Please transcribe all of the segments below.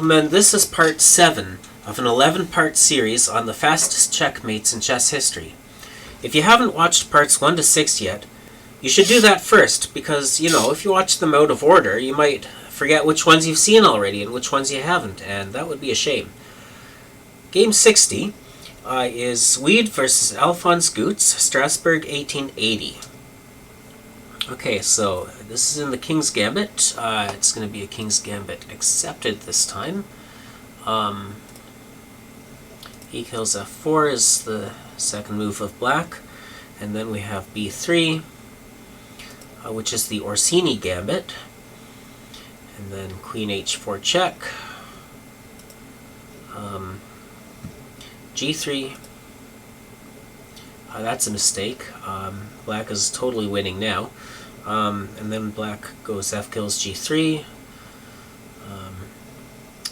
gentlemen, this is part 7 of an 11-part series on the fastest checkmates in chess history. If you haven't watched parts 1 to 6 yet, you should do that first, because, you know, if you watch them out of order, you might forget which ones you've seen already and which ones you haven't, and that would be a shame. Game 60 is Wiede versus Alphonse Goetz, Strasbourg, 1880. Okay, so this is in the King's Gambit. It's going to be a King's Gambit accepted this time. E kills f4 is the second move of black. And then we have b3, which is the Orsini Gambit. And then queen h4 check. g3. That's a mistake. Black is totally winning now. And then black goes f kills g3,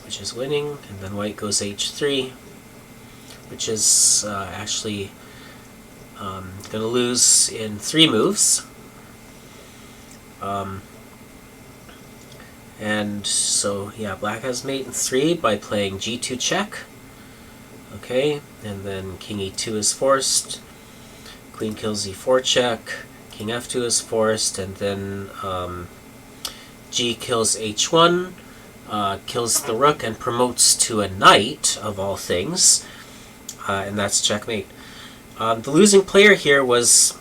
which is winning, and then white goes h3, which is actually going to lose in 3 moves. And so, yeah, black has mate in 3 by playing g2 check. Okay, and then king e2 is forced, queen kills e4 check, king f2 is forced, and then g kills h1, kills the rook and promotes to a knight, of all things, and that's checkmate. The losing player here was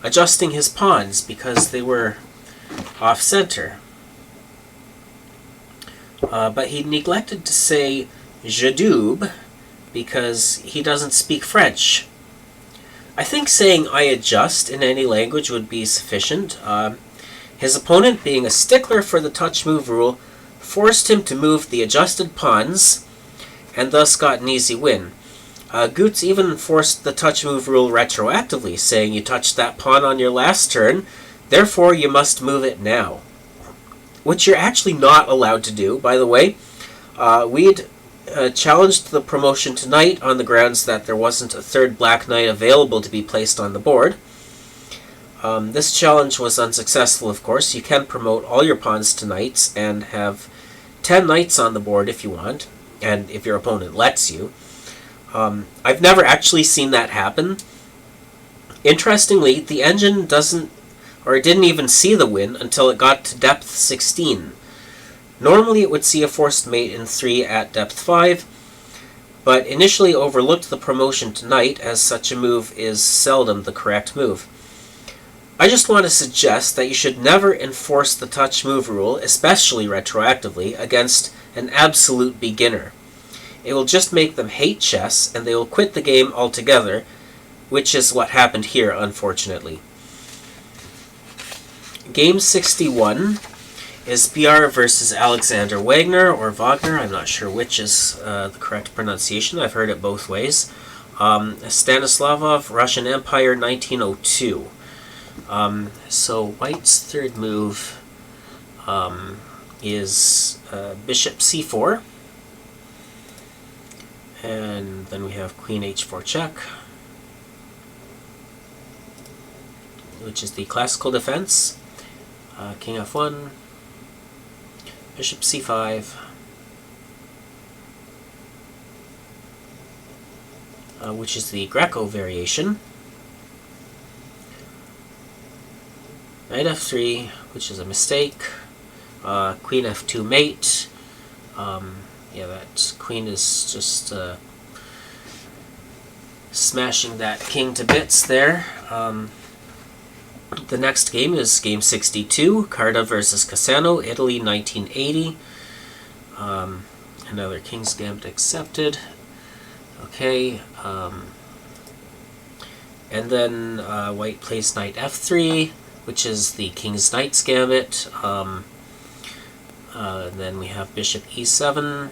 adjusting his pawns because they were off-center. But he neglected to say je double because he doesn't speak French. I think saying I adjust in any language would be sufficient. His opponent, being a stickler for the touch move rule, forced him to move the adjusted pawns and thus got an easy win. Goetz even forced the touch move rule retroactively, saying you touched that pawn on your last turn, therefore you must move it now. Which you're actually not allowed to do, by the way. Wiede challenged the promotion to knight on the grounds that there wasn't a third black knight available to be placed on the board. This challenge was unsuccessful, of course. You can promote all your pawns to knights and have 10 knights on the board if you want, and if your opponent lets you. I've never actually seen that happen. Interestingly, the engine didn't even see the win until it got to depth 16. Normally it would see a forced mate in 3 at depth 5, but initially overlooked the promotion to knight, as such a move is seldom the correct move. I just want to suggest that you should never enforce the touch move rule, especially retroactively, against an absolute beginner. It will just make them hate chess, and they will quit the game altogether, which is what happened here, unfortunately. Game 61 is Pirc versus Alexander Wagner, or Wagner, I'm not sure which is the correct pronunciation, I've heard it both ways. Stanislavov, Russian Empire, 1902. So white's third move is bishop c4, and then we have queen h4 check, which is the classical defense. King f1, bishop c5, which is the Greco variation. Knight f3, which is a mistake. Queen f2 mate. Yeah, that queen is just smashing that king to bits there. The next game is game 62, Carta versus Cassano, Italy, 1980. Another King's Gambit accepted. Okay, and then white plays knight f3, which is the King's Knight's Gambit. Then we have bishop e7,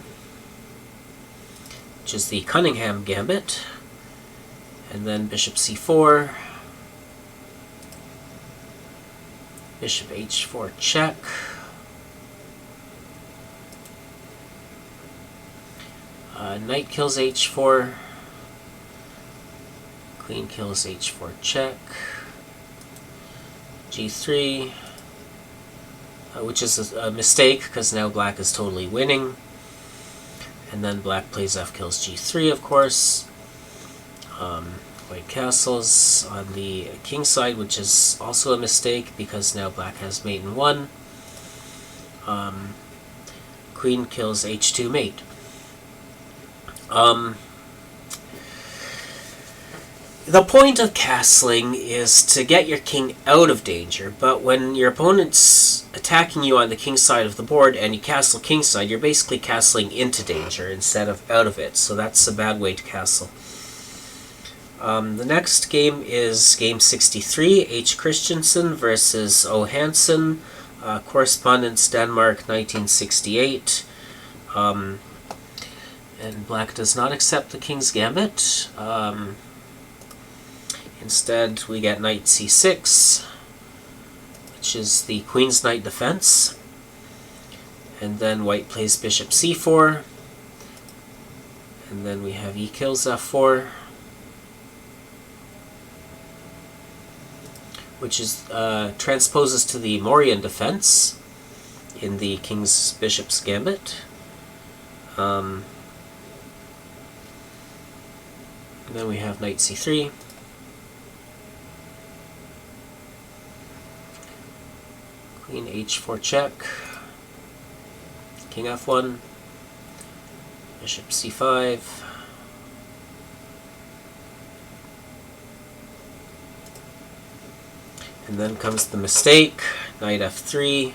which is the Cunningham Gambit. And then bishop c4, bishop h4 check, knight kills h4, queen kills h4 check, g3, which is a mistake because now black is totally winning. And then black plays f kills g3, of course. White castles on the king side, which is also a mistake because now black has mate in 1. Queen kills h2 mate. The point of castling is to get your king out of danger, but when your opponent's attacking you on the king side of the board and you castle king side, you're basically castling into danger instead of out of it, so that's a bad way to castle. The next game is game 63, H. Christiansen versus O. Hansen, correspondence Denmark 1968. And black does not accept the king's gambit. Instead, we get knight c6, which is the queen's knight defense. And then white plays bishop c4. And then we have e kills f4, which is transposes to the Morian defense in the king's bishop's gambit. And then we have knight c3. Queen h4 check. King f1. Bishop c5. And then comes the mistake, knight f3,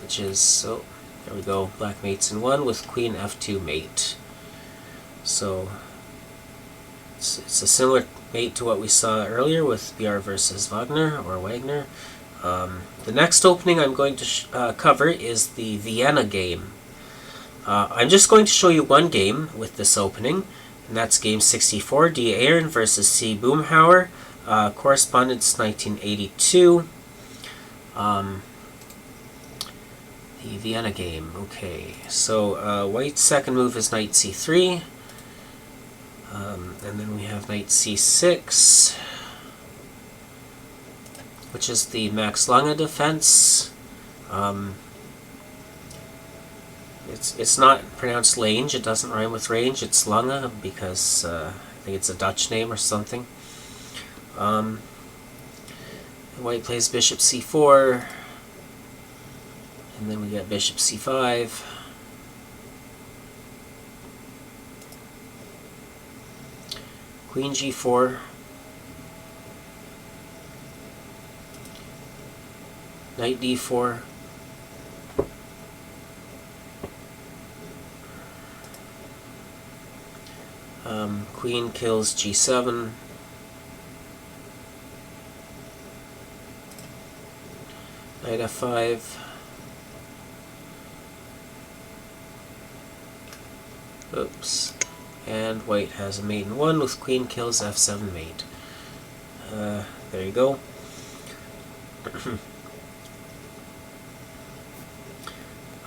which is, oh, there we go, black mates in 1 with queen f2 mate. So it's a similar mate to what we saw earlier with BR versus Wagner or Wagner. The next opening I'm going to cover is the Vienna game. I'm just going to show you one game with this opening, and that's game 64, D. Ahern versus C. Boomhower, correspondence 1982. The Vienna game. Okay, so white's second move is knight c3, and then we have knight c6, which is the Max Lange defense. It's not pronounced Lange, it doesn't rhyme with range, it's Lange because I think it's a Dutch name or something. White plays bishop c4, and then we get bishop c5. Queen g4. Knight d4. Queen kills g7. Knight f5. Oops. And white has a mate in 1 with queen kills f7 mate. There you go.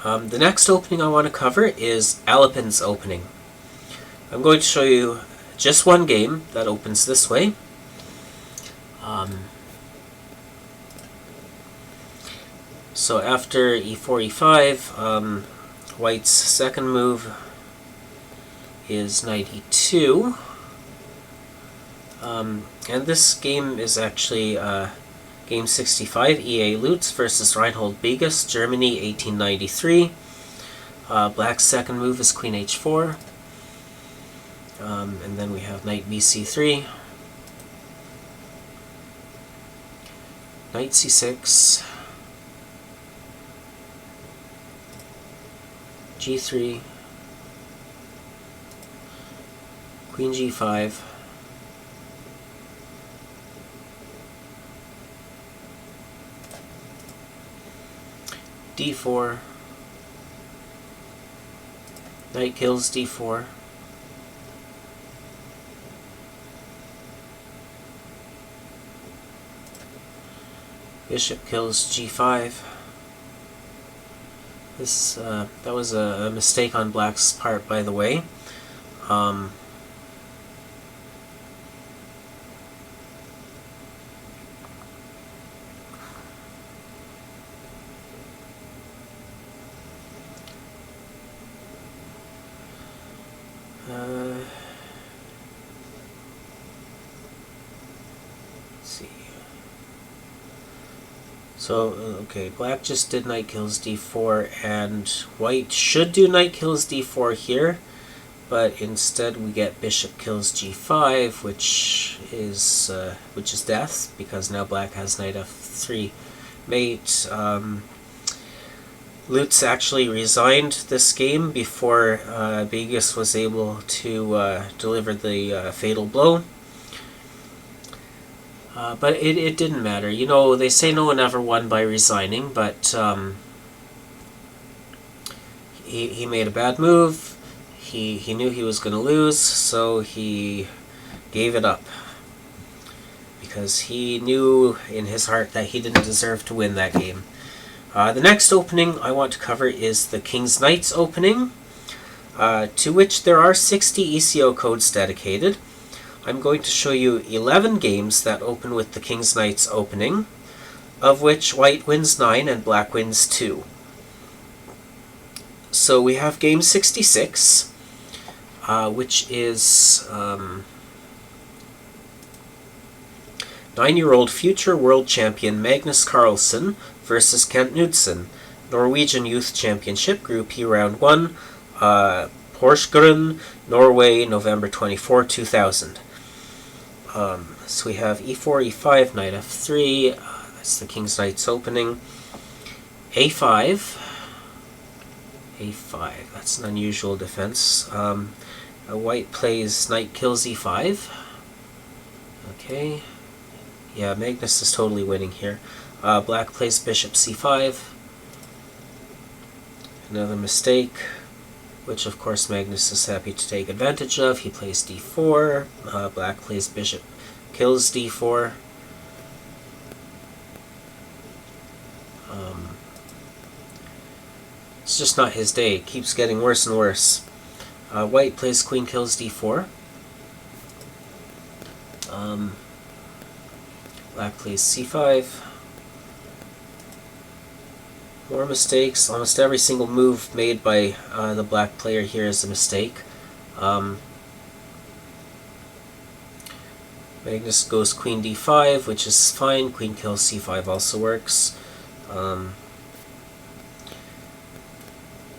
The next opening I want to cover is Alekhine's opening. I'm going to show you just one game that opens this way. So after e4, e5, white's second move is knight e2. And this game is actually game 65, E.A. Lutze versus Reinhold Begas, Germany, 1893. Black's second move is queen h4. And then we have knight bc3. Knight c6. g3. Queen g5. d4. Knight kills d4. Bishop kills g5. This that was a mistake on black's part, by the way. Let's see. So, okay, black just did knight kills d4, and white should do knight kills d4 here, but instead we get bishop kills g5, which is death, because now black has knight f3 mate. Lutze actually resigned this game before Begas was able to deliver the fatal blow. But it didn't matter. You know, they say no one ever won by resigning, but he made a bad move. He knew he was going to lose, so he gave it up. Because he knew in his heart that he didn't deserve to win that game. The next opening I want to cover is the King's Knights opening, to which there are 60 ECO codes dedicated. I'm going to show you 11 games that open with the King's Knights opening, of which white wins 9 and black wins 2. So we have game 66, which is 9-year-old future world champion Magnus Carlsen versus Kent Knudsen, Norwegian Youth Championship, Group E Round 1, Porsgrunn, Norway, November 24, 2000. So we have e4, e5, knight f3, that's the King's Knights opening, a5, that's an unusual defense. White plays knight kills e5, okay, yeah, Magnus is totally winning here. Black plays bishop c5, another mistake, which of course Magnus is happy to take advantage of. He plays d4, black plays bishop kills d4. It's just not his day. It keeps getting worse and worse. White plays queen kills d4. Black plays c5. More mistakes. Almost every single move made by the black player here is a mistake. Magnus goes queen d5, which is fine. Queen kills c5 also works.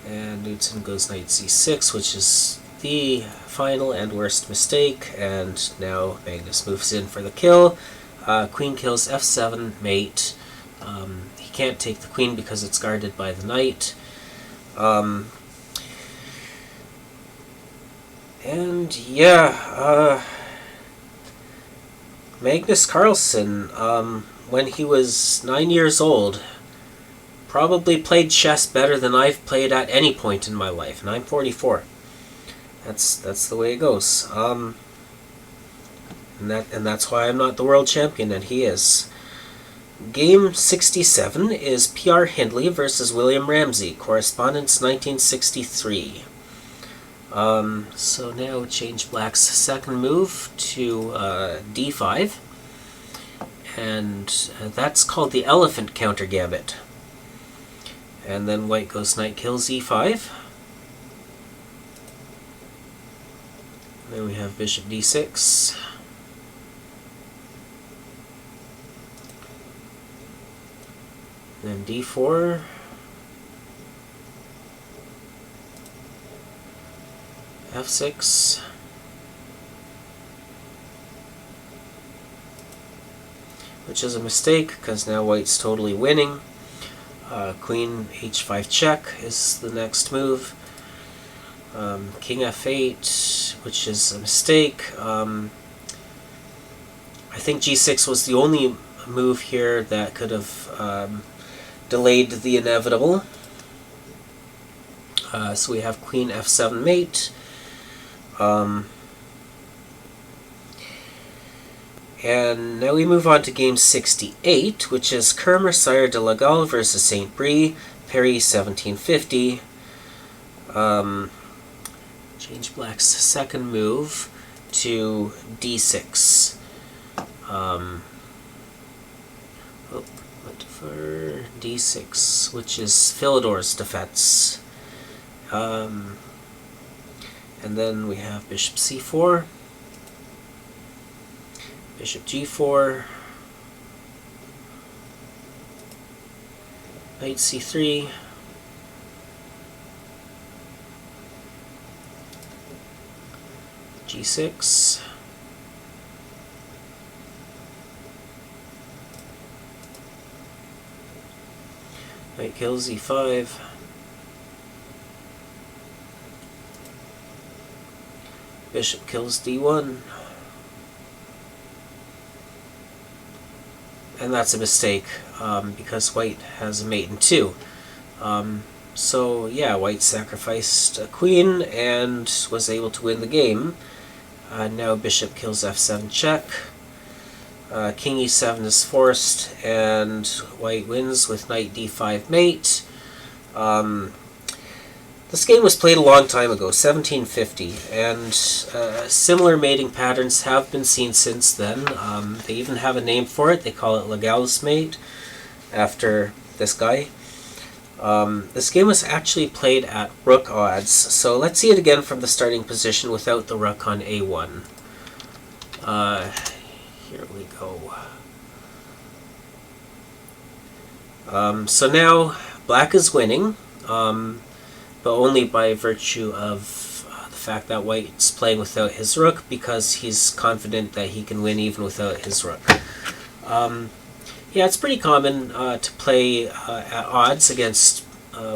And Knudsen goes knight c6, which is the final and worst mistake. And now Magnus moves in for the kill. Queen kills f7, mate. He can't take the queen because it's guarded by the knight. And yeah, Magnus Carlsen, when he was 9 years old, probably played chess better than I've played at any point in my life, and I'm 44. That's the way it goes. And that's why I'm not the world champion, and he is. Game 67 is P.R. Hindley versus William Ramsey, correspondence 1963. So now change black's second move to d5, and that's called the elephant counter gambit. And then white goes knight kills e5. Then we have bishop d6. Then d4. f6. Which is a mistake, because now white's totally winning. Queen h5 check is the next move. King f8, which is a mistake. I think g6 was the only move here that could have delayed the inevitable. So we have queen f7 mate. And now we move on to game 68, which is Kermer Sire de la Galle versus St. Brie, Paris 1750. Change black's second move to d6. Went for d6, which is Philidor's defense. And And then we have bishop c4, bishop g4, knight c3, g6, knight kills e5, bishop kills d1, and that's a mistake because white has a mate in 2. So yeah, white sacrificed a queen and was able to win the game. Now bishop kills f7 check, king e7 is forced, and white wins with knight d5 mate. This game was played a long time ago, 1750, and similar mating patterns have been seen since then. They even have a name for it. They call it Legalis mate, after this guy. This game was actually played at rook odds, so let's see it again from the starting position without the rook on a1. Here we go. So now black is winning, but only by virtue of the fact that white's playing without his rook, because he's confident that he can win even without his rook. Yeah, it's pretty common to play at odds against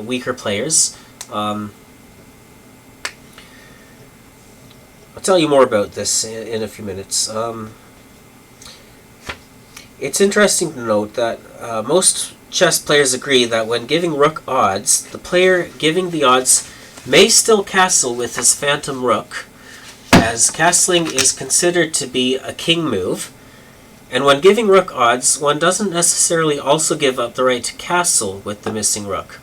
weaker players. I'll tell you more about this in a few minutes. It's interesting to note that most chess players agree that when giving rook odds, the player giving the odds may still castle with his phantom rook, as castling is considered to be a king move. And when giving rook odds, one doesn't necessarily also give up the right to castle with the missing rook.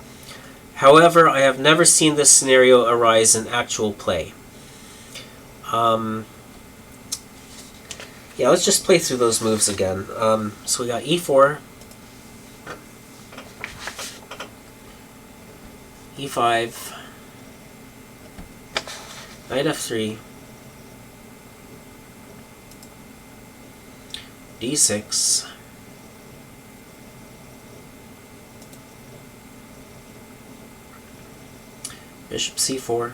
However, I have never seen this scenario arise in actual play. Yeah, let's just play through those moves again. So we got e4, e5, knight f3, d6, bishop c4,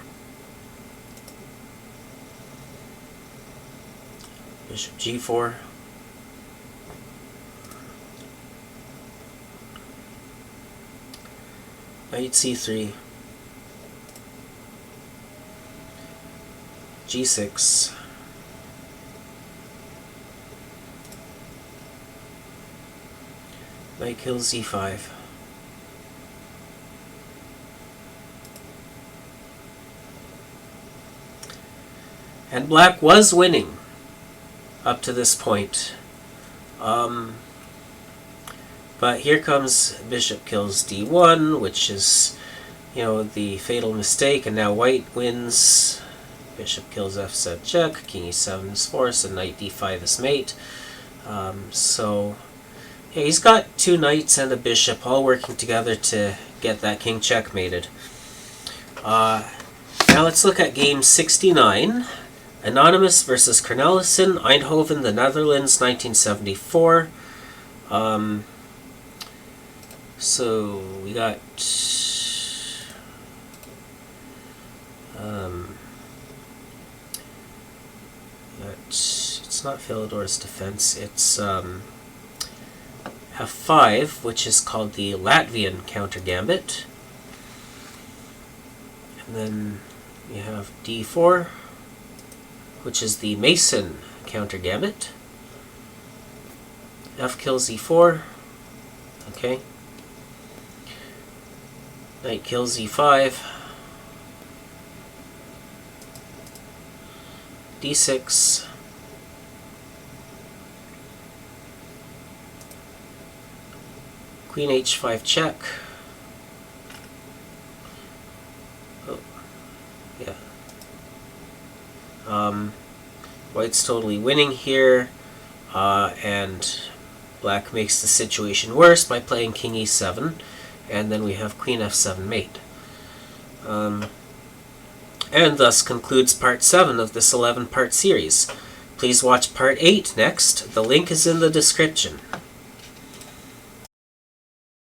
bishop g4, knight c3, g6, knight kills e5, and black was winning up to this point. But here comes bishop kills d1, which is, the fatal mistake, and now white wins. Bishop kills f7 check, king e7 is forced, and knight d5 is mate. So yeah, he's got 2 knights and a bishop all working together to get that king checkmated. Now let's look at game 69. Anonymous versus Cornelissen, Eindhoven, the Netherlands, 1974. So we got it's not Philidor's defense, it's f5, which is called the Latvian counter gambit. And then we have d4, which is the Mason counter gambit. F kills e4. Okay. Knight kills e5. d6. Queen h5 check. Oh, yeah. White's totally winning here, and black makes the situation worse by playing king e7, and then we have queen f7 mate. And thus concludes Part 7 of this 11-part series. Please watch Part 8 next. The link is in the description.